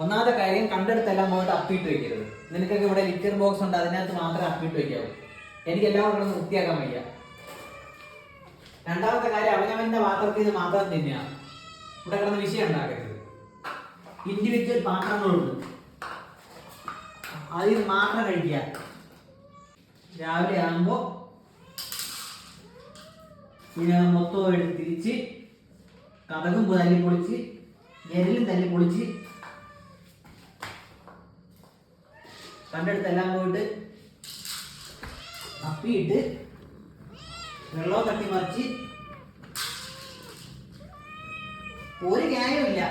ഒന്നാമത്തെ കാര്യം കണ്ടെടുത്തെല്ലാം പോയിട്ട് അപ്പിട്ട് വെക്കരുത്. നിനക്കൊക്കെ ഇവിടെ ലിറ്റർ ബോക്സ് ഉണ്ട്, അതിനകത്ത് മാത്രമേ അപ്പിട്ട് വെക്കാവൂ. എനിക്ക് എല്ലാം കൂടെ ഒന്ന് വൃത്തിയാക്കാൻ വയ്യ. രണ്ടാമത്തെ കാര്യം അവനവന്റെ പാത്രത്തിൽ നിന്ന് മാത്രം തിന്നുക. ഇവിടെ കിടന്ന് വിഷയം ഉണ്ടാക്കരുത്. ഇൻഡിവിജ്വൽ പാത്രങ്ങളുണ്ട്, അതിൽ മാത്രം കഴിക്കുക. രാവിലെ ആകുമ്പോൾ ഇതിനകം മൊത്തം എടുത്ത് തിരിച്ച് കഥകും തല്ലി പൊളിച്ച് ഞെരലും തല്ലി പൊളിച്ച് കണ്ടെടുത്തെല്ലാം പോയിട്ട് അപ്പിയിട്ട് വെള്ളവും തട്ടി മറിച്ച് ഒരു ന്യായമില്ല.